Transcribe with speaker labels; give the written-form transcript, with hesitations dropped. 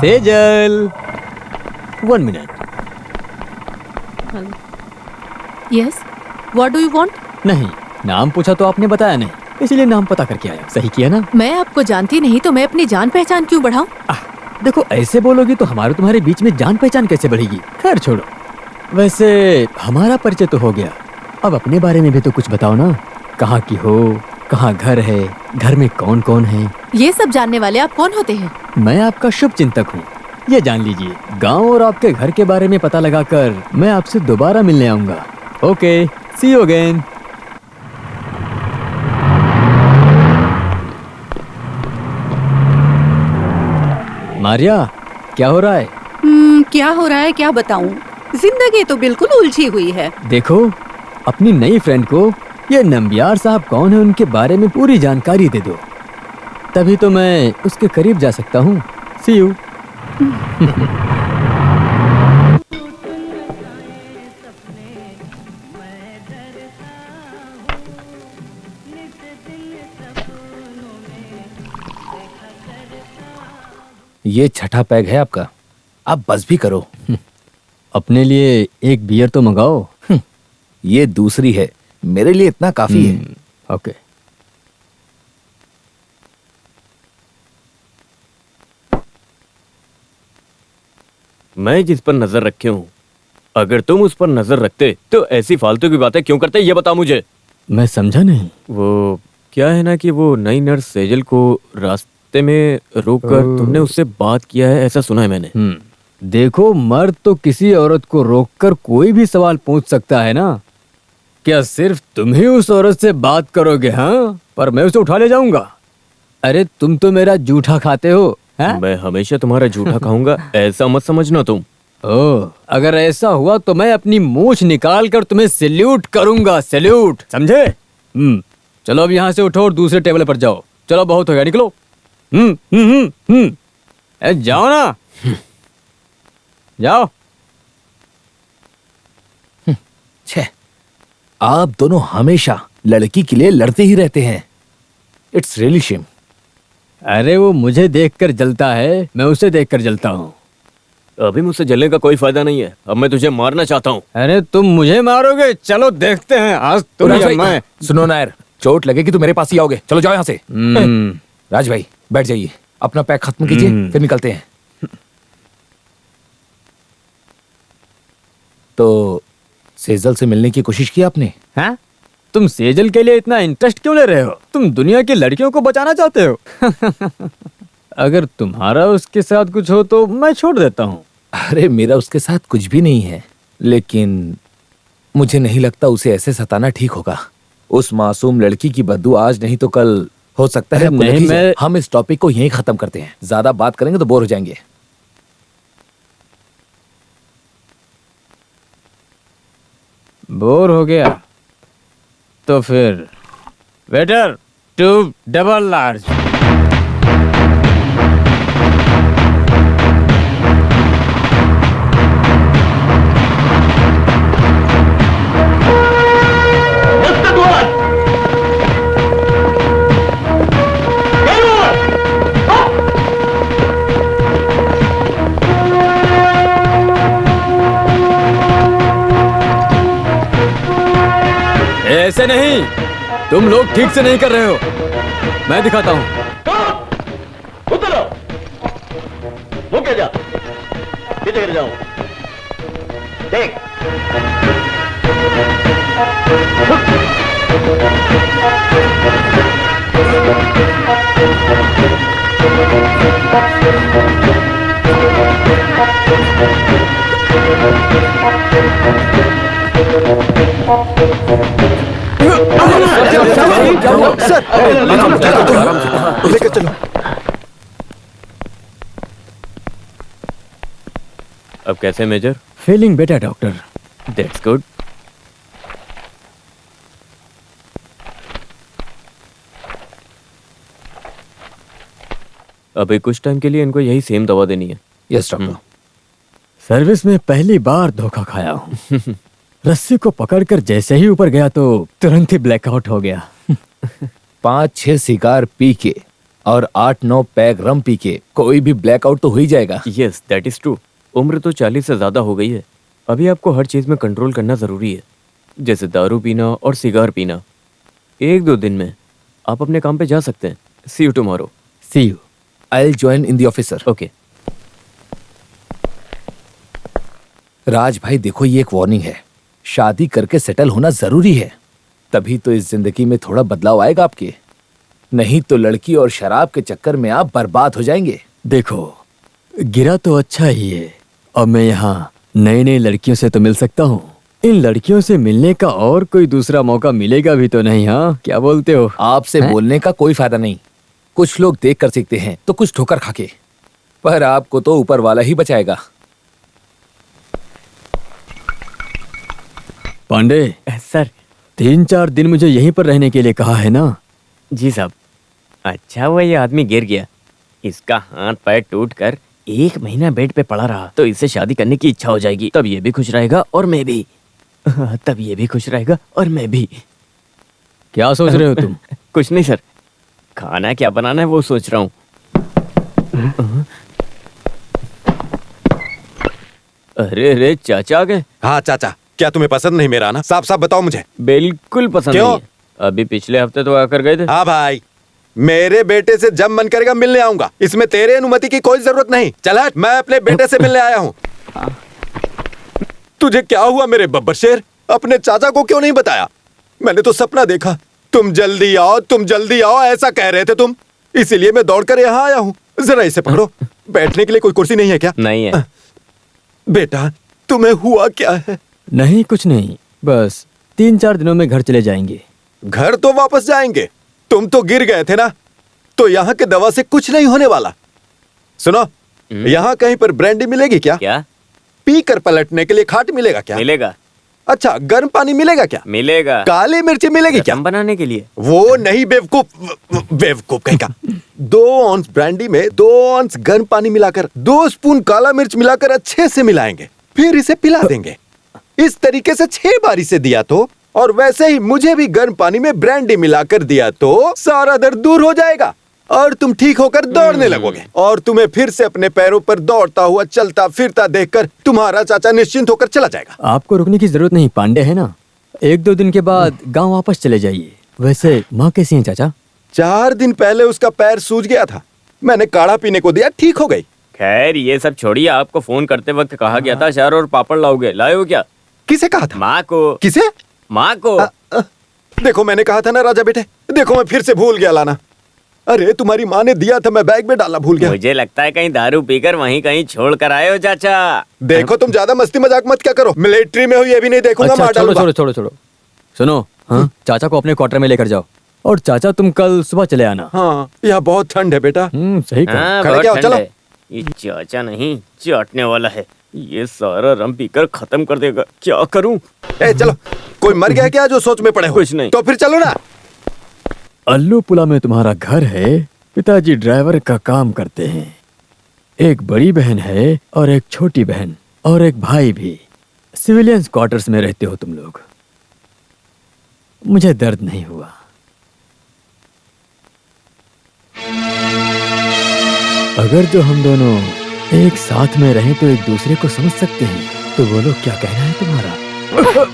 Speaker 1: Sejal, 1 minute.
Speaker 2: Yes, what do you want?
Speaker 1: नहीं, नाम पूछा तो आपने बताया नहीं, इसलिए नाम पता करके आया। सही किया ना?
Speaker 2: मैं आपको जानती नहीं तो मैं अपनी जान पहचान क्यों बढ़ाऊं?
Speaker 1: देखो, ऐसे बोलोगी तो हमारे तुम्हारे बीच में जान पहचान कैसे बढ़ेगी? खैर छोड़ो। वैसे हमारा परिचय तो हो गया, अब अपने बारे में भी तो कुछ बताओ ना। कहाँ की हो, कहाँ घर है, घर में कौन कौन है?
Speaker 2: ये सब जानने वाले आप कौन होते हैं?
Speaker 1: मैं आपका शुभ चिंतक हूँ, ये जान लीजिए। गांव और आपके घर के बारे में पता लगाकर मैं आपसे दोबारा मिलने आऊंगा। Okay, see you again. Maria, क्या हो रहा है?
Speaker 3: क्या हो रहा है क्या बताऊं? जिंदगी तो बिल्कुल उलझी हुई है।
Speaker 1: देखो, अपनी नई फ्रेंड को ये नंबियार साहब कौन है उनके बारे में पूरी जानकारी दे दो, तभी तो मैं उसके करीब जा सकता हूँ। सी यू।
Speaker 4: ये छठा पैग है आपका, आप बस भी करो।
Speaker 1: अपने लिए एक बियर तो मंगाओ।
Speaker 4: ये दूसरी है, मेरे लिए इतना काफी है।
Speaker 1: ओके।
Speaker 5: मैं जिस पर नजर रखे हूँ, अगर तुम उस पर नजर रखते तो ऐसी फालतू की बातें क्यों करते, ये बता मुझे।
Speaker 1: मैं समझा नहीं।
Speaker 5: वो क्या है ना कि वो नई नर्स सेजल को रास्ते में रोककर तुमने उससे बात किया है, ऐसा सुना है मैंने।
Speaker 1: देखो, मर्द तो किसी औरत को रोककर कोई भी सवाल पूछ सकता है ना। क्या सिर्फ तुम ही उस औरत से बात करोगे? हाँ, पर मैं उसे उठा ले जाऊंगा। अरे तुम तो मेरा जूठा खाते हो, हैं?
Speaker 5: मैं हमेशा तुम्हारा जूठा खाऊंगा, ऐसा मत समझना तुम।
Speaker 1: ओह, अगर ऐसा हुआ तो मैं अपनी मूंछ निकाल कर तुम्हें सैल्यूट करूंगा, सैल्यूट, समझे? चलो अब यहाँ से उठो और दूसरे टेबल पर जाओ। चलो, बहुत हो गया, निकलो। जाओ ना, जाओ।
Speaker 4: छे, आप दोनों हमेशा लड़की के लिए लड़ते ही रहते हैं। It's really shame.
Speaker 1: अरे वो मुझे देखकर जलता है, मैं उसे देखकर जलता हूँ।
Speaker 5: अभी मुझसे जलने का कोई फायदा नहीं है, अब मैं तुझे मारना चाहता हूँ।
Speaker 1: अरे तुम मुझे मारोगे? चलो देखते हैं, आज तुम या मैं।
Speaker 4: सुनो नायर, चोट लगेगी तो मेरे पास ही आओगे। चलो जाओ यहाँ से। राज भाई बैठ जाइए, अपना पैक खत्म कीजिए, फिर निकलते हैं। तो सेजल से मिलने की कोशिश की आपने?
Speaker 1: हाँ? तुम सेजल के लिए इतना इंटरेस्ट क्यों ले रहे हो? तुम दुनिया की लड़कियों को बचाना चाहते हो? अगर तुम्हारा उसके साथ कुछ हो तो मैं छोड़ देता हूँ।
Speaker 4: अरे मेरा उसके साथ कुछ भी नहीं है, लेकिन मुझे नहीं लगता उसे ऐसे सताना ठीक होगा। उस मासूम लड़की की बददुआ आज नहीं तो कल हो सकता है। नहीं, हम इस टॉपिक को यहीं खत्म करते हैं, ज्यादा बात करेंगे तो बोर हो जाएंगे।
Speaker 1: बोर हो गया तो फिर वेटर, 2 डबल लार्ज। ऐसे नहीं, तुम लोग ठीक से नहीं कर रहे हो, मैं दिखाता हूँ।
Speaker 6: वो क्या जा पीछे गिर जाऊं, देख।
Speaker 4: लेकर चलो।
Speaker 5: अब कैसे major?
Speaker 1: Feeling better doctor.
Speaker 5: That's good. अभी कुछ टाइम के लिए इनको यही सेम दवा देनी है।
Speaker 4: Yes doctor.
Speaker 1: सर्विस में पहली बार धोखा खाया हूँ। रस्सी को पकड़कर जैसे ही ऊपर गया तो तुरंत ही ब्लैकआउट हो गया।
Speaker 4: 5-6 सिगार पी के और 8-9 पैग रम पी के कोई भी ब्लैकआउट तो हो ही जाएगा।
Speaker 5: Yes that is true. उम्र तो 40 से ज्यादा हो गई है। अभी आपको हर चीज में कंट्रोल करना जरूरी है, जैसे दारू पीना और सिगार पीना। 1-2 दिन में आप अपने काम पे जा सकते हैं। See you tomorrow.
Speaker 1: See you.
Speaker 4: I will join in the officer.
Speaker 5: Okay.
Speaker 4: Raj भाई देखो, ये एक वार्निंग है। शादी करके सेटल होना जरूरी है, तभी तो इस जिंदगी में थोड़ा बदलाव आएगा आपके। नहीं तो लड़की और शराब के चक्कर में आप बर्बाद हो जाएंगे।
Speaker 1: देखो, गिरा तो अच्छा ही है। अब मैं यहाँ नई नई लड़कियों से तो मिल सकता हूँ। इन लड़कियों से मिलने का और कोई दूसरा मौका मिलेगा भी तो नहीं। हाँ, क्या बोलते हो?
Speaker 4: आपसे बोलने का कोई फायदा नहीं। कुछ लोग देख कर सीखते हैं तो कुछ ठोकर खाके, पर आपको तो ऊपर वाला ही बचाएगा।
Speaker 1: पांडे
Speaker 5: सर।
Speaker 1: 3-4 दिन मुझे यहीं पर रहने के लिए कहा है ना?
Speaker 5: जी साहब। अच्छा हुआ ये आदमी गिर गया। इसका हाथ पैर टूट कर 1 महीना बेड पे पड़ा रहा तो इससे शादी करने की इच्छा हो जाएगी। तब ये भी खुश रहेगा और मैं भी। तब ये भी खुश रहेगा और मैं भी।
Speaker 1: क्या सोच रहे हो तुम?
Speaker 5: कुछ नहीं सर, खाना क्या बनाना है वो सोच रहा हूँ। अरे अरे चाचा आ गए।
Speaker 7: हाँ चाचा, क्या तुम्हें पसंद नहीं मेरा आना? साफ साफ बताओ मुझे।
Speaker 5: बिल्कुल पसंद
Speaker 7: क्यों?
Speaker 5: नहीं है। अभी पिछले हफ्ते तो आकर गए थे।
Speaker 7: हाँ भाई, मेरे बेटे से जब मन करेगा मिलने आऊंगा। इसमें तेरे अनुमति की कोई जरूरत नहीं। चल हट, मैं अपने बेटे से मिलने आया हूँ। तुझे क्या हुआ मेरे बब्बर शेर? अपने चाचा को क्यों नहीं बताया? मैंने तो सपना देखा, तुम जल्दी आओ, तुम जल्दी आओ, ऐसा कह रहे थे तुम। इसीलिए मैं दौड़कर यहाँ आया हूँ। जरा इसे पकड़ो। बैठने के लिए कोई कुर्सी नहीं है क्या?
Speaker 5: नहीं है।
Speaker 7: बेटा, तुम्हें हुआ क्या है?
Speaker 1: नहीं, कुछ नहीं, बस 3-4 दिनों में घर चले जाएंगे।
Speaker 7: घर तो वापस जाएंगे। तुम तो गिर गए थे ना, तो यहाँ के दवा से कुछ नहीं होने वाला। सुनो, यहाँ कहीं पर ब्रांडी मिलेगी क्या?
Speaker 5: क्या?
Speaker 7: पी कर पलटने के लिए खाट मिलेगा क्या?
Speaker 5: मिलेगा।
Speaker 7: अच्छा, गर्म पानी मिलेगा क्या?
Speaker 5: मिलेगा।
Speaker 7: काली मिर्ची मिलेगी क्या?
Speaker 5: रसम बनाने के लिए।
Speaker 7: वो नहीं बेवकूफ, बेवकूफ कहीं का। 2 औंस ब्रांडी में 2 औंस गर्म पानी मिलाकर 2 स्पून काला मिर्च मिलाकर अच्छे से मिलाएंगे, फिर इसे पिला देंगे। इस तरीके से 6 बारी से दिया तो, और वैसे ही मुझे भी गर्म पानी में ब्रांडी मिलाकर दिया तो सारा दर्द दूर हो जाएगा और तुम ठीक होकर दौड़ने लगोगे। और तुम्हें फिर से अपने पैरों पर दौड़ता हुआ चलता फिरता देखकर तुम्हारा चाचा निश्चिंत होकर चला जाएगा।
Speaker 1: आपको रुकने की जरूरत नहीं पांडे, है ना? 1-2 दिन के बाद गांव वापस चले जाइए। वैसे माँ कैसी हैं चाचा?
Speaker 7: 4 दिन पहले उसका पैर सूज गया था, मैंने काढ़ा पीने को दिया, ठीक हो गई।
Speaker 5: खैर ये सब छोड़िए। आपको फोन करते वक्त कहा गया था अचार और पापड़ लाओगे, लाए हो क्या?
Speaker 7: किसे कहा था?
Speaker 5: माँ को।
Speaker 7: किसे?
Speaker 5: माँ को।
Speaker 7: देखो मैंने कहा था ना राजा बेटे, देखो मैं फिर से भूल गया लाना। अरे तुम्हारी माँ ने दिया था, मैं बैग में डालना भूल गया।
Speaker 5: मुझे लगता है कहीं दारू पीकर वहीं कहीं छोड़ कर आए हो चाचा।
Speaker 7: देखो तुम ज्यादा मस्ती मजाक मत क्या करो, मिलिट्री में हो ये भी नहीं देखूंगा,
Speaker 1: अच्छा,
Speaker 7: मार
Speaker 1: छोड़ो
Speaker 7: डालूंगा।
Speaker 1: छोड़ो छोड़ो छोड़ो। सुनो, हाँ, चाचा को अपने क्वार्टर में लेकर जाओ। और चाचा तुम कल सुबह चले आना।
Speaker 7: हाँ, यहाँ बहुत ठंड है बेटा।
Speaker 1: सही कहा।
Speaker 5: हाँ,
Speaker 7: खड़े
Speaker 5: बहुत
Speaker 7: क्या हो,
Speaker 5: ठंड
Speaker 7: चलो।
Speaker 5: है। ये चाचा नहीं चाटने वाला है। ये सारा रम पीकर खत्म कर देगा। क्या करूं?
Speaker 7: ए चलो, कोई मर गया क्या जो सोच में पड़े हो?
Speaker 5: कुछ नहीं।
Speaker 7: तो फिर चलो ना।
Speaker 1: अल्लूपुला में तुम्हारा घर है। पिताजी ड्राइवर का काम करते हैं। एक बड़ी बहन है और एक छोटी बहन और एक भाई भी। सिविलियंस क्वार्टर्स में रहते हो तुम लोग। मुझे दर्द नहीं हुआ। अगर जो हम दोनों एक साथ में रहें तो एक दूसरे को समझ सकते हैं। तो बोलो क्या कहना है तुम्हारा?